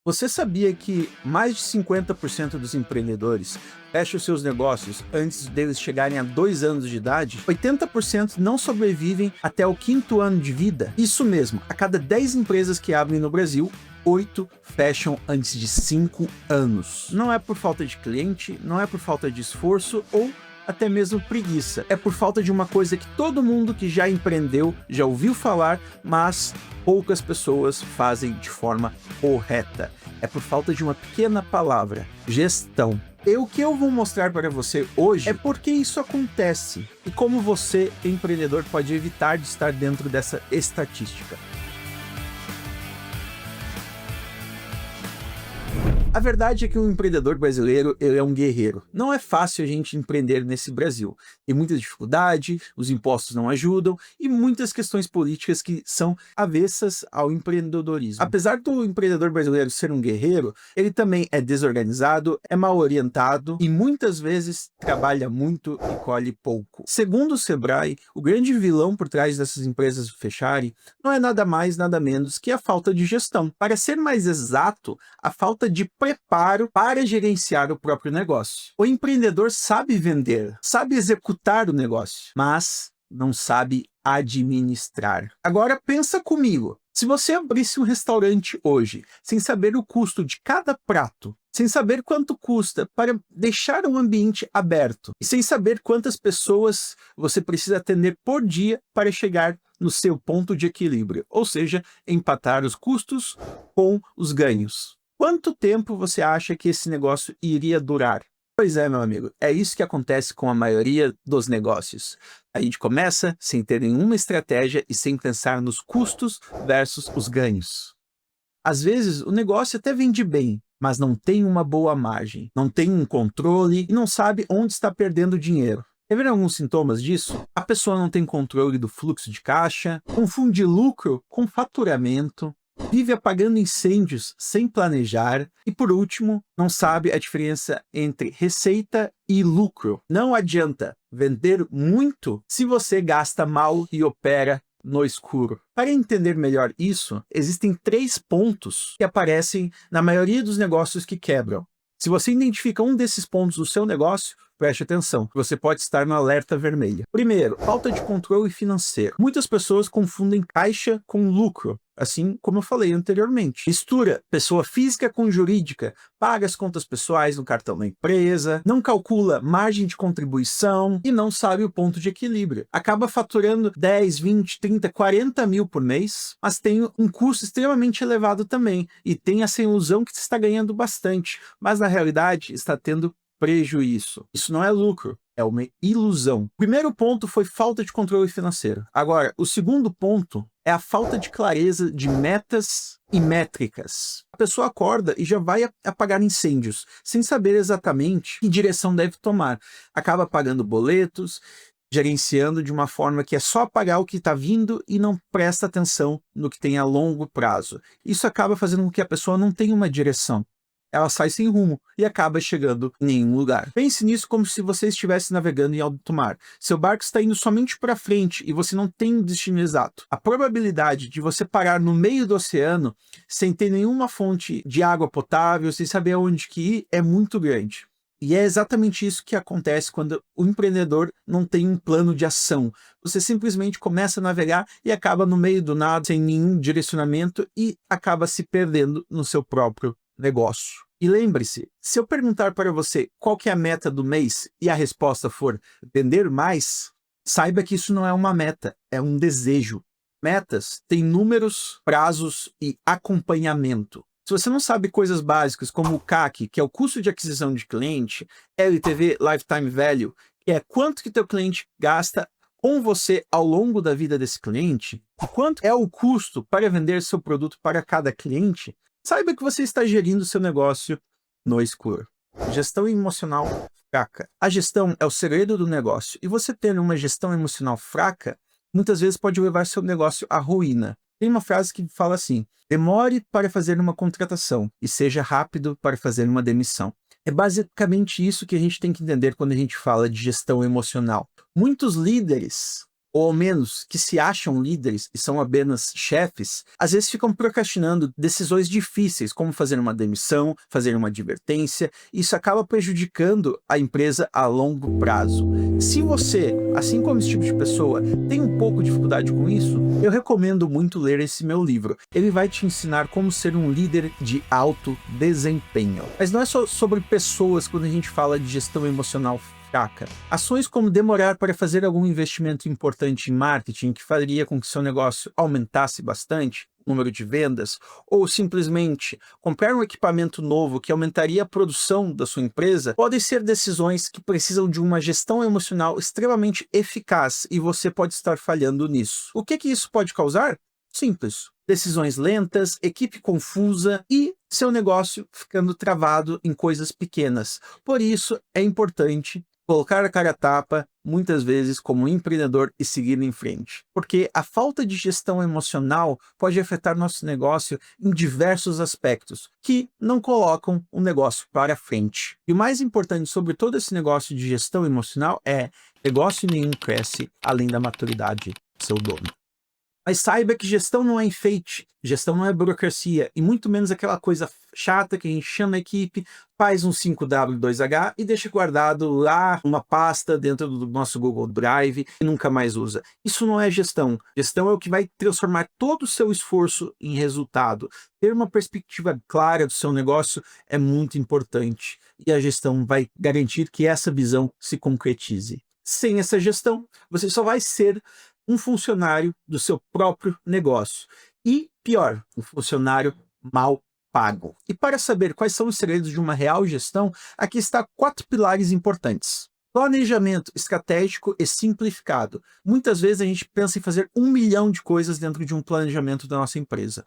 Você sabia que mais de 50% dos empreendedores fecham seus negócios antes deles chegarem a 2 anos de idade? 80% não sobrevivem até o 5º ano de vida? Isso mesmo, a cada 10 empresas que abrem no Brasil, 8 fecham antes de 5 anos. Não é por falta de cliente, não é por falta de esforço ou até mesmo preguiça. É por falta de uma coisa que todo mundo que já empreendeu já ouviu falar, mas poucas pessoas fazem de forma correta. É por falta de uma pequena palavra: gestão. E o que eu vou mostrar para você hoje é por que isso acontece e como você, empreendedor, pode evitar de estar dentro dessa estatística. A verdade é que o empreendedor brasileiro, ele é um guerreiro. Não é fácil a gente empreender nesse Brasil. Tem muita dificuldade, os impostos não ajudam e muitas questões políticas que são avessas ao empreendedorismo. Apesar do empreendedor brasileiro ser um guerreiro, ele também é desorganizado, é mal orientado e muitas vezes trabalha muito e colhe pouco. Segundo o Sebrae, o grande vilão por trás dessas empresas fecharem não é nada mais, nada menos que a falta de gestão. Para ser mais exato, a falta de preparo para gerenciar o próprio negócio. O empreendedor sabe vender, sabe executar o negócio, mas não sabe administrar. Agora pensa comigo, se você abrisse um restaurante hoje, sem saber o custo de cada prato, sem saber quanto custa para deixar um ambiente aberto, e sem saber quantas pessoas você precisa atender por dia para chegar no seu ponto de equilíbrio, ou seja, empatar os custos com os ganhos. Quanto tempo você acha que esse negócio iria durar? Pois é, meu amigo, é isso que acontece com a maioria dos negócios. A gente começa sem ter nenhuma estratégia e sem pensar nos custos versus os ganhos. Às vezes, o negócio até vende bem, mas não tem uma boa margem, não tem um controle e não sabe onde está perdendo dinheiro. Quer ver alguns sintomas disso? A pessoa não tem controle do fluxo de caixa, confunde lucro com faturamento, vive apagando incêndios sem planejar e, por último, não sabe a diferença entre receita e lucro. Não adianta vender muito se você gasta mal e opera no escuro. Para entender melhor isso, existem 3 pontos que aparecem na maioria dos negócios que quebram. Se você identifica um desses pontos do seu negócio, preste atenção, você pode estar no alerta vermelho. Primeiro, falta de controle financeiro. Muitas pessoas confundem caixa com lucro, assim como eu falei anteriormente. Mistura pessoa física com jurídica, paga as contas pessoais no cartão da empresa, não calcula margem de contribuição e não sabe o ponto de equilíbrio. Acaba faturando 10, 20, 30, 40 mil por mês, mas tem um custo extremamente elevado também e tem essa ilusão que está ganhando bastante, mas na realidade está tendo prejuízo. Isso não é lucro, é uma ilusão. O primeiro ponto foi falta de controle financeiro. Agora, o segundo ponto é a falta de clareza de metas e métricas. A pessoa acorda e já vai apagar incêndios, sem saber exatamente que direção deve tomar. Acaba pagando boletos, gerenciando de uma forma que é só pagar o que está vindo e não presta atenção no que tem a longo prazo. Isso acaba fazendo com que a pessoa não tenha uma direção. Ela sai sem rumo e acaba chegando em nenhum lugar. Pense nisso como se você estivesse navegando em alto mar. Seu barco está indo somente para frente e você não tem um destino exato. A probabilidade de você parar no meio do oceano sem ter nenhuma fonte de água potável, sem saber aonde que ir, é muito grande. E é exatamente isso que acontece quando o empreendedor não tem um plano de ação. Você simplesmente começa a navegar e acaba no meio do nada, sem nenhum direcionamento e acaba se perdendo no seu próprio negócio. E lembre-se, se eu perguntar para você qual que é a meta do mês e a resposta for vender mais, saiba que isso não é uma meta, é um desejo. Metas têm números, prazos e acompanhamento. Se você não sabe coisas básicas como o CAC, que é o custo de aquisição de cliente, LTV, Lifetime Value, que é quanto que teu cliente gasta com você ao longo da vida desse cliente, e quanto é o custo para vender seu produto para cada cliente, saiba que você está gerindo seu negócio no escuro. Gestão emocional fraca. A gestão é o segredo do negócio. E você ter uma gestão emocional fraca, muitas vezes pode levar seu negócio à ruína. Tem uma frase que fala assim: demore para fazer uma contratação e seja rápido para fazer uma demissão. É basicamente isso que a gente tem que entender quando a gente fala de gestão emocional. Muitos líderes ou ao menos que se acham líderes e são apenas chefes, às vezes ficam procrastinando decisões difíceis, como fazer uma demissão, fazer uma advertência. Isso acaba prejudicando a empresa a longo prazo. Se você, assim como esse tipo de pessoa, tem um pouco de dificuldade com isso, eu recomendo muito ler esse meu livro. Ele vai te ensinar como ser um líder de alto desempenho. Mas não é só sobre pessoas quando a gente fala de gestão emocional fraca. Ações como demorar para fazer algum investimento importante em marketing que faria com que seu negócio aumentasse bastante o número de vendas, ou simplesmente comprar um equipamento novo que aumentaria a produção da sua empresa, podem ser decisões que precisam de uma gestão emocional extremamente eficaz e você pode estar falhando nisso. O que isso pode causar? Simples. Decisões lentas, equipe confusa e seu negócio ficando travado em coisas pequenas. Por isso, é importante colocar a cara a tapa, muitas vezes, como empreendedor e seguir em frente. Porque a falta de gestão emocional pode afetar nosso negócio em diversos aspectos, que não colocam o negócio para frente. E o mais importante sobre todo esse negócio de gestão emocional é: negócio nenhum cresce além da maturidade do seu dono. Mas saiba que gestão não é enfeite, gestão não é burocracia, e muito menos aquela coisa chata que a gente chama a equipe, faz um 5W2H e deixa guardado lá uma pasta dentro do nosso Google Drive e nunca mais usa. Isso não é gestão. Gestão é o que vai transformar todo o seu esforço em resultado. Ter uma perspectiva clara do seu negócio é muito importante, e a gestão vai garantir que essa visão se concretize. Sem essa gestão, você só vai ser um funcionário do seu próprio negócio. E, pior, um funcionário mal pago. E para saber quais são os segredos de uma real gestão, aqui está 4 pilares importantes. Planejamento estratégico e simplificado. Muitas vezes a gente pensa em fazer 1 milhão de coisas dentro de um planejamento da nossa empresa.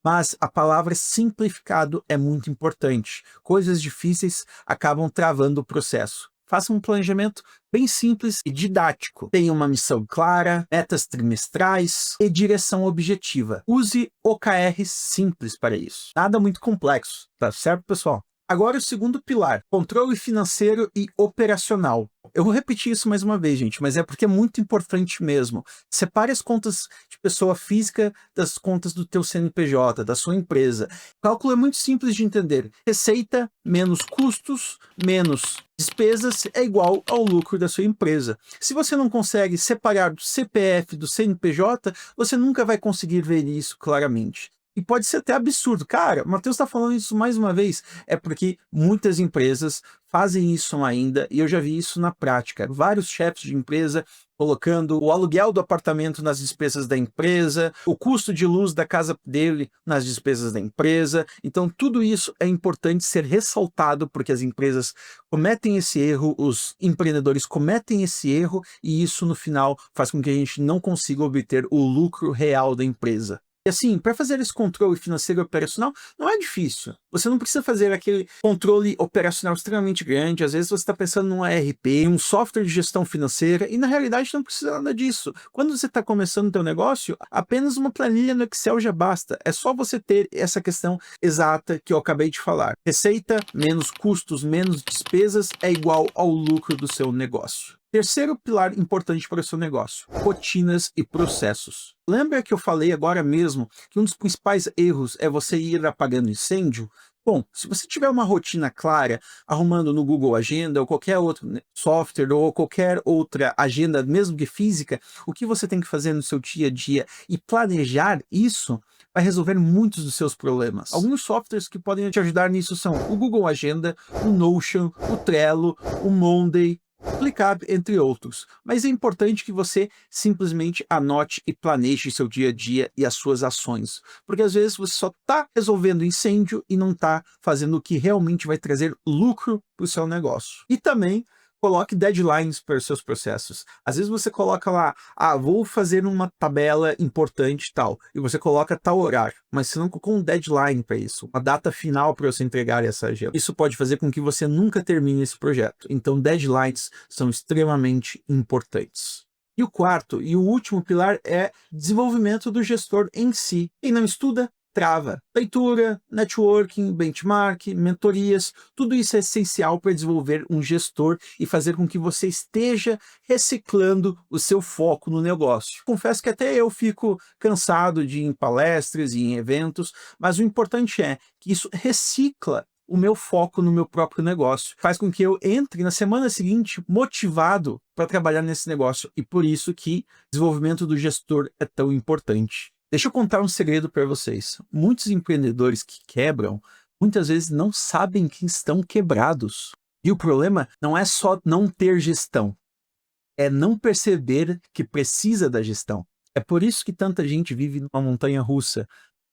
Mas a palavra simplificado é muito importante. Coisas difíceis acabam travando o processo. Faça um planejamento bem simples e didático. Tenha uma missão clara, metas trimestrais e direção objetiva. Use OKR simples para isso. Nada muito complexo, tá certo, pessoal? Agora o segundo pilar, controle financeiro e operacional. Eu vou repetir isso mais uma vez, gente, mas é porque é muito importante mesmo. Separe as contas de pessoa física das contas do teu CNPJ, da sua empresa. O cálculo é muito simples de entender. Receita menos custos menos despesas é igual ao lucro da sua empresa. Se você não consegue separar do CPF do CNPJ, você nunca vai conseguir ver isso claramente. E pode ser até absurdo. Cara, o Matheus está falando isso mais uma vez. É porque muitas empresas fazem isso ainda, e eu já vi isso na prática. Vários chefes de empresa colocando o aluguel do apartamento nas despesas da empresa, o custo de luz da casa dele nas despesas da empresa. Então, tudo isso é importante ser ressaltado, porque as empresas cometem esse erro, os empreendedores cometem esse erro, e isso, no final, faz com que a gente não consiga obter o lucro real da empresa. E assim, para fazer esse controle financeiro e operacional, não é difícil. Você não precisa fazer aquele controle operacional extremamente grande. Às vezes você está pensando num ERP, um software de gestão financeira, e na realidade não precisa nada disso. Quando você está começando o teu negócio, apenas uma planilha no Excel já basta. É só você ter essa questão exata que eu acabei de falar. Receita menos custos menos despesas é igual ao lucro do seu negócio. Terceiro pilar importante para o seu negócio: rotinas e processos. Lembra que eu falei agora mesmo que um dos principais erros é você ir apagando incêndio? Bom, se você tiver uma rotina clara, arrumando no Google Agenda ou qualquer outro software ou qualquer outra agenda, mesmo que física, o que você tem que fazer no seu dia a dia e planejar isso vai resolver muitos dos seus problemas. Alguns softwares que podem te ajudar nisso são o Google Agenda, o Notion, o Trello, o Monday, ClickUp, entre outros. Mas é importante que você simplesmente anote e planeje seu dia a dia e as suas ações, porque às vezes você só está resolvendo incêndio e não está fazendo o que realmente vai trazer lucro para o seu negócio. E também coloque deadlines para os seus processos. Às vezes você coloca lá, vou fazer uma tabela importante e tal, e você coloca tal horário, mas você não colocou um deadline para isso, uma data final para você entregar essa agenda. Isso pode fazer com que você nunca termine esse projeto. Então, deadlines são extremamente importantes. E o quarto e o último pilar é desenvolvimento do gestor em si. Quem não estuda, trava. Leitura, networking, benchmark, mentorias, tudo isso é essencial para desenvolver um gestor e fazer com que você esteja reciclando o seu foco no negócio. Confesso que até eu fico cansado de ir em palestras e em eventos, mas o importante é que isso recicla o meu foco no meu próprio negócio. Faz com que eu entre na semana seguinte motivado para trabalhar nesse negócio. E por isso que o desenvolvimento do gestor é tão importante. Deixa eu contar um segredo para vocês. Muitos empreendedores que quebram, muitas vezes não sabem que estão quebrados. E o problema não é só não ter gestão, é não perceber que precisa da gestão. É por isso que tanta gente vive numa montanha-russa.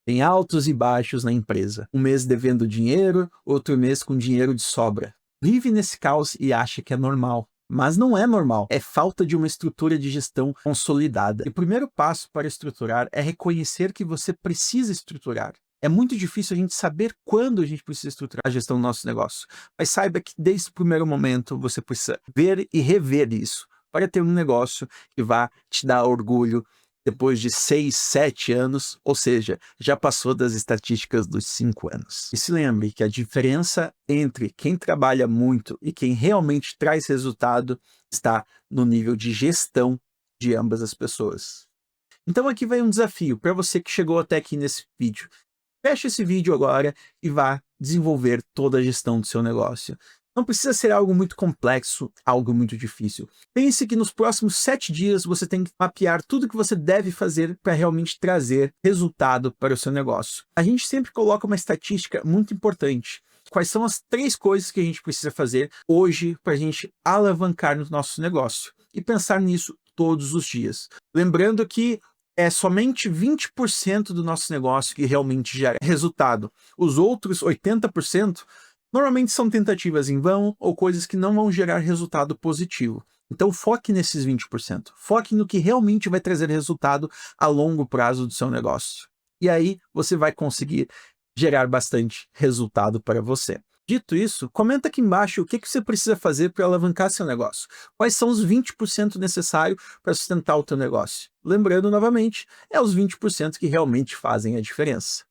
Tem altos e baixos na empresa. Um mês devendo dinheiro, outro mês com dinheiro de sobra. Vive nesse caos e acha que é normal. Mas não é normal. É falta de uma estrutura de gestão consolidada. E o primeiro passo para estruturar é reconhecer que você precisa estruturar. É muito difícil a gente saber quando a gente precisa estruturar a gestão do nosso negócio. Mas saiba que desde o primeiro momento você precisa ver e rever isso para ter um negócio que vá te dar orgulho depois de 6, 7 anos, ou seja, já passou das estatísticas dos 5 anos. E se lembre que a diferença entre quem trabalha muito e quem realmente traz resultado está no nível de gestão de ambas as pessoas. Então aqui vai um desafio para você que chegou até aqui nesse vídeo. Feche esse vídeo agora e vá desenvolver toda a gestão do seu negócio. Não precisa ser algo muito complexo, algo muito difícil. Pense que nos próximos 7 dias você tem que mapear tudo que você deve fazer para realmente trazer resultado para o seu negócio. A gente sempre coloca uma estatística muito importante. Quais são as 3 coisas que a gente precisa fazer hoje para a gente alavancar no nosso negócio? E pensar nisso todos os dias. Lembrando que é somente 20% do nosso negócio que realmente gera resultado. Os outros 80% normalmente são tentativas em vão ou coisas que não vão gerar resultado positivo. Então foque nesses 20%. Foque no que realmente vai trazer resultado a longo prazo do seu negócio. E aí você vai conseguir gerar bastante resultado para você. Dito isso, comenta aqui embaixo o que você precisa fazer para alavancar seu negócio. Quais são os 20% necessários para sustentar o teu negócio? Lembrando novamente, é os 20% que realmente fazem a diferença.